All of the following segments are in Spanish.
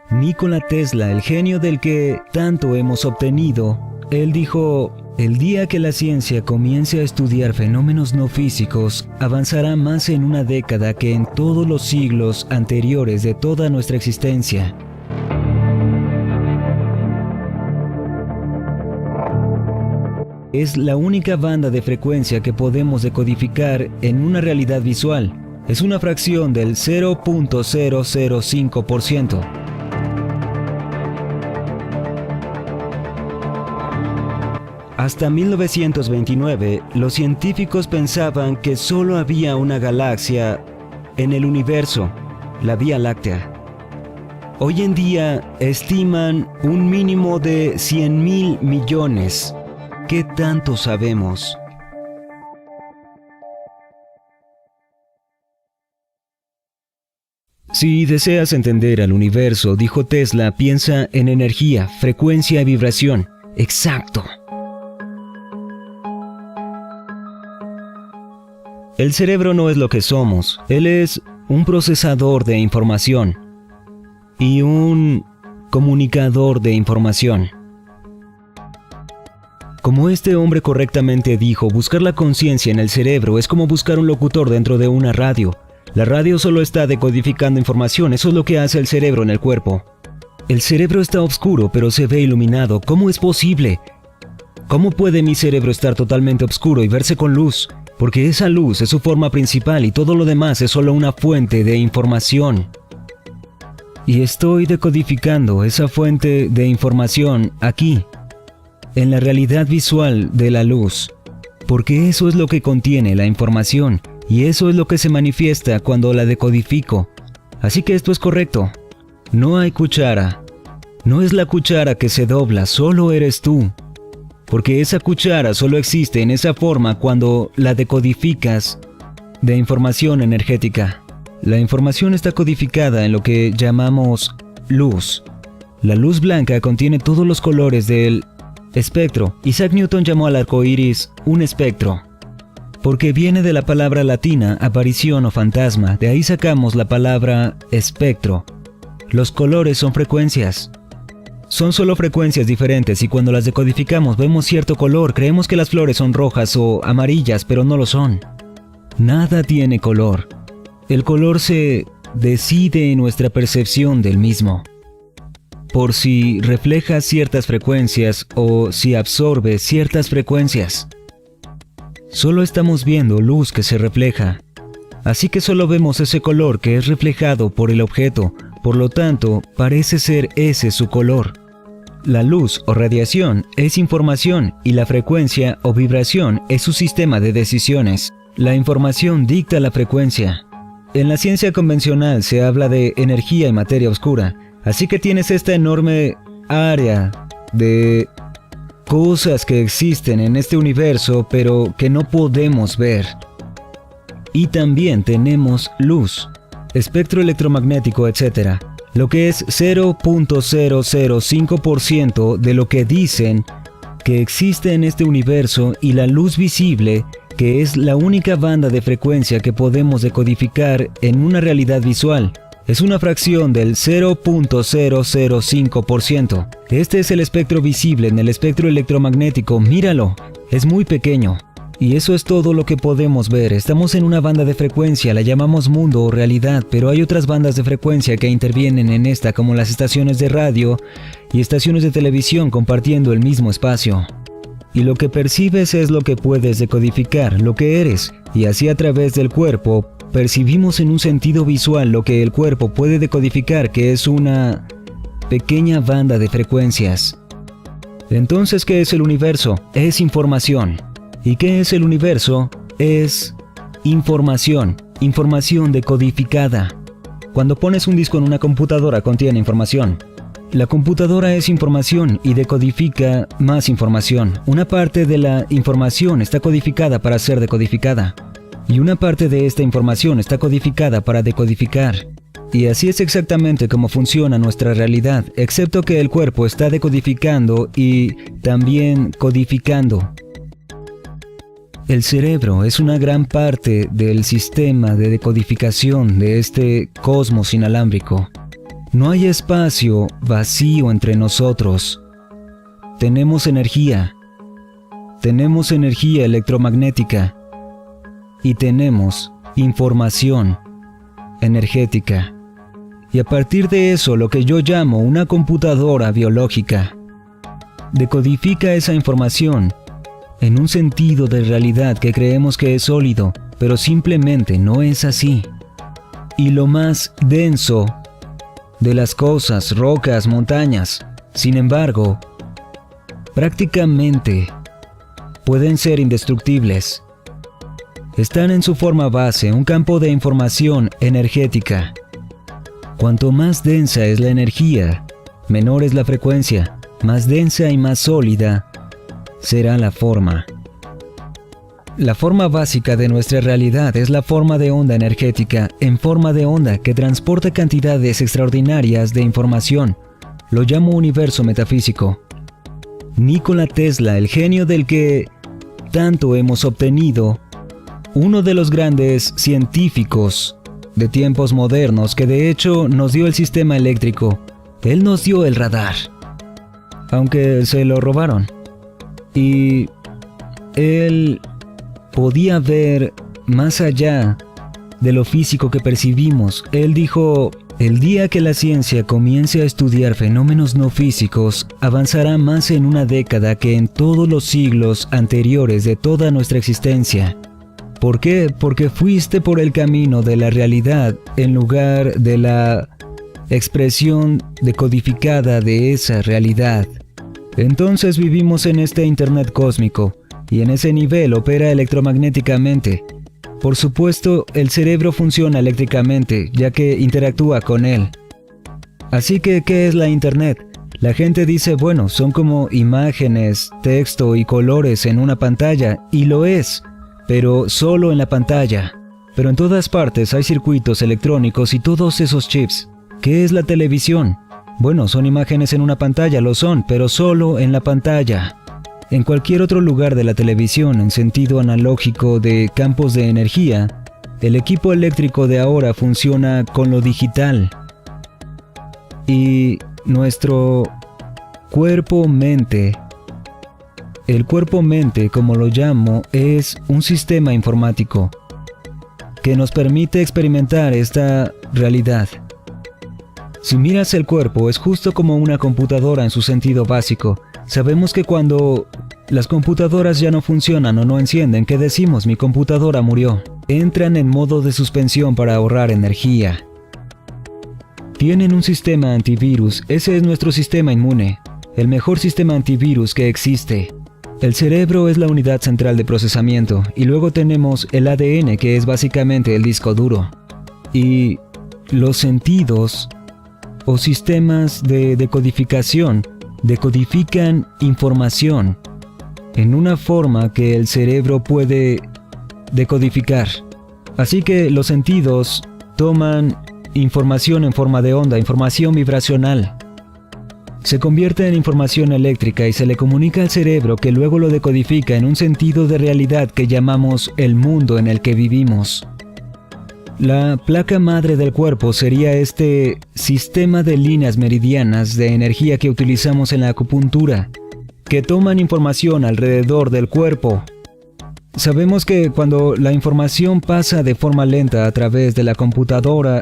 Nikola Tesla, el genio del que tanto hemos obtenido, él dijo: el día que la ciencia comience a estudiar fenómenos no físicos, avanzará más en una década que en todos los siglos anteriores de toda nuestra existencia. Es la única banda de frecuencia que podemos decodificar en una realidad visual. Es una fracción del 0.005%. Hasta 1929, los científicos pensaban que solo había una galaxia en el universo, la Vía Láctea. Hoy en día estiman un mínimo de 100.000 millones. ¿Qué tanto sabemos? Si deseas entender al universo, dijo Tesla, piensa en energía, frecuencia y vibración. Exacto. El cerebro no es lo que somos. Él es un procesador de información y un comunicador de información. Como este hombre correctamente dijo, buscar la conciencia en el cerebro es como buscar un locutor dentro de una radio. La radio solo está decodificando información, eso es lo que hace el cerebro en el cuerpo. El cerebro está oscuro, pero se ve iluminado. ¿Cómo es posible? ¿Cómo puede mi cerebro estar totalmente oscuro y verse con luz? Porque esa luz es su forma principal y todo lo demás es solo una fuente de información. Y estoy decodificando esa fuente de información aquí, en la realidad visual de la luz, porque eso es lo que contiene la información y eso es lo que se manifiesta cuando la decodifico. Así que esto es correcto. No hay cuchara. No es la cuchara que se dobla, solo eres tú. Porque esa cuchara solo existe en esa forma cuando la decodificas de información energética. La información está codificada en lo que llamamos luz. La luz blanca contiene todos los colores del espectro. Isaac Newton llamó al arco iris un espectro, porque viene de la palabra latina aparición o fantasma. De ahí sacamos la palabra espectro. Los colores son frecuencias. Son solo frecuencias diferentes y cuando las decodificamos vemos cierto color. Creemos que las flores son rojas o amarillas, pero no lo son. Nada tiene color. El color se decide en nuestra percepción del mismo, por si refleja ciertas frecuencias o si absorbe ciertas frecuencias. Solo estamos viendo luz que se refleja. Así que solo vemos ese color que es reflejado por el objeto. Por lo tanto, parece ser ese su color. La luz o radiación es información y la frecuencia o vibración es su sistema de decisiones. La información dicta la frecuencia. En la ciencia convencional se habla de energía y materia oscura, así que tienes esta enorme área de cosas que existen en este universo pero que no podemos ver. Y también tenemos luz, espectro electromagnético, etc. Lo que es 0.005% de lo que dicen que existe en este universo, y la luz visible, que es la única banda de frecuencia que podemos decodificar en una realidad visual. Es una fracción del 0.005%. Este es el espectro visible. En el espectro electromagnético, míralo, es muy pequeño. Y eso es todo lo que podemos ver. Estamos en una banda de frecuencia, la llamamos mundo o realidad, pero hay otras bandas de frecuencia que intervienen en esta, como las estaciones de radio y estaciones de televisión compartiendo el mismo espacio. Y lo que percibes es lo que puedes decodificar, lo que eres, y así a través del cuerpo percibimos en un sentido visual lo que el cuerpo puede decodificar, que es una pequeña banda de frecuencias. Entonces, ¿qué es el universo? Es información. ¿Y qué es el universo? Es información, información decodificada. Cuando pones un disco en una computadora contiene información. La computadora es información y decodifica más información. Una parte de la información está codificada para ser decodificada. Y una parte de esta información está codificada para decodificar. Y así es exactamente como funciona nuestra realidad, excepto que el cuerpo está decodificando y también codificando. El cerebro es una gran parte del sistema de decodificación de este cosmos inalámbrico. No hay espacio vacío entre nosotros. Tenemos energía electromagnética y tenemos información energética. Y a partir de eso, lo que yo llamo una computadora biológica decodifica esa información en un sentido de realidad que creemos que es sólido, pero simplemente no es así. Y lo más denso de las cosas, rocas, montañas, sin embargo, prácticamente pueden ser indestructibles. Están en su forma base, un campo de información energética. Cuanto más densa es la energía, menor es la frecuencia, más densa y más sólida será la forma. La forma básica de nuestra realidad es la forma de onda energética en forma de onda que transporta cantidades extraordinarias de información. Lo llamo universo metafísico. Nikola Tesla, el genio del que tanto hemos obtenido, uno de los grandes científicos de tiempos modernos que de hecho nos dio el sistema eléctrico, él nos dio el radar, aunque se lo robaron. Y él podía ver más allá de lo físico que percibimos. Él dijo: el día que la ciencia comience a estudiar fenómenos no físicos, avanzará más en una década que en todos los siglos anteriores de toda nuestra existencia. ¿Por qué? Porque fuiste por el camino de la realidad en lugar de la expresión decodificada de esa realidad. Entonces vivimos en este Internet cósmico, y en ese nivel opera electromagnéticamente. Por supuesto, el cerebro funciona eléctricamente, ya que interactúa con él. Así que, ¿qué es la Internet? La gente dice, bueno, son como imágenes, texto y colores en una pantalla, y lo es, pero solo en la pantalla. Pero en todas partes hay circuitos electrónicos y todos esos chips. ¿Qué es la televisión? Bueno, son imágenes en una pantalla, lo son, pero solo en la pantalla. En cualquier otro lugar de la televisión, en sentido analógico de campos de energía, el equipo eléctrico de ahora funciona con lo digital. Y nuestro cuerpo-mente, el cuerpo-mente, como lo llamo, es un sistema informático que nos permite experimentar esta realidad. Si miras el cuerpo, es justo como una computadora en su sentido básico. Sabemos que cuando las computadoras ya no funcionan o no encienden, ¿qué decimos? Mi computadora murió. Entran en modo de suspensión para ahorrar energía. Tienen un sistema antivirus, ese es nuestro sistema inmune, el mejor sistema antivirus que existe. El cerebro es la unidad central de procesamiento y luego tenemos el ADN, que es básicamente el disco duro. Y los sentidos o sistemas de decodificación decodifican información en una forma que el cerebro puede decodificar. Así que los sentidos toman información en forma de onda, información vibracional. Se convierte en información eléctrica y se le comunica al cerebro, que luego lo decodifica en un sentido de realidad que llamamos el mundo en el que vivimos. La placa madre del cuerpo sería este sistema de líneas meridianas de energía que utilizamos en la acupuntura, que toman información alrededor del cuerpo. Sabemos que cuando la información pasa de forma lenta a través de la computadora,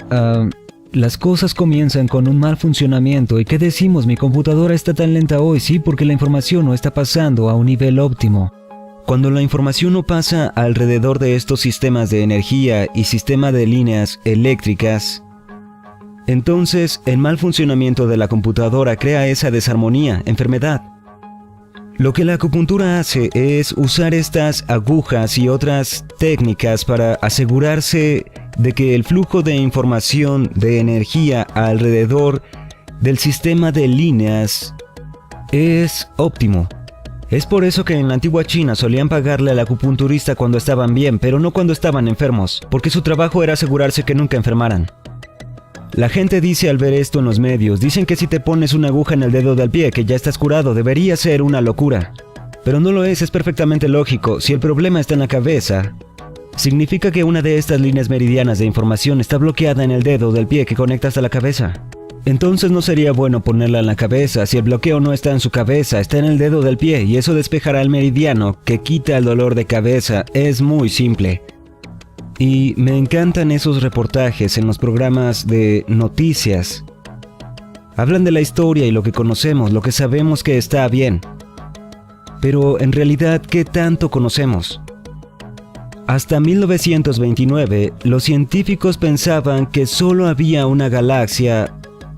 las cosas comienzan con un mal funcionamiento. ¿Y qué decimos? Mi computadora está tan lenta hoy, sí, porque la información no está pasando a un nivel óptimo. Cuando la información no pasa alrededor de estos sistemas de energía y sistema de líneas eléctricas, entonces el mal funcionamiento de la computadora crea esa desarmonía, enfermedad. Lo que la acupuntura hace es usar estas agujas y otras técnicas para asegurarse de que el flujo de información de energía alrededor del sistema de líneas es óptimo. Es por eso que en la antigua China solían pagarle al acupunturista cuando estaban bien, pero no cuando estaban enfermos, porque su trabajo era asegurarse que nunca enfermaran. La gente dice al ver esto en los medios, dicen que si te pones una aguja en el dedo del pie que ya estás curado, debería ser una locura. Pero no lo es perfectamente lógico. Si el problema está en la cabeza, significa que una de estas líneas meridianas de información está bloqueada en el dedo del pie que conecta hasta la cabeza. Entonces no sería bueno ponerla en la cabeza. Si el bloqueo no está en su cabeza, está en el dedo del pie y eso despejará el meridiano que quita el dolor de cabeza. Es muy simple. Y me encantan esos reportajes en los programas de noticias. Hablan de la historia y lo que conocemos, lo que sabemos que está bien. Pero en realidad, ¿qué tanto conocemos? Hasta 1929, los científicos pensaban que solo había una galaxia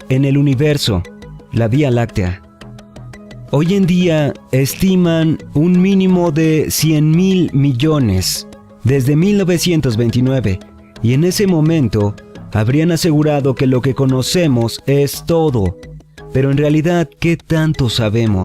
en el universo, la Vía Láctea. Hoy en día estiman un mínimo de 100.000 millones desde 1929, y en ese momento habrían asegurado que lo que conocemos es todo. Pero en realidad, ¿qué tanto sabemos?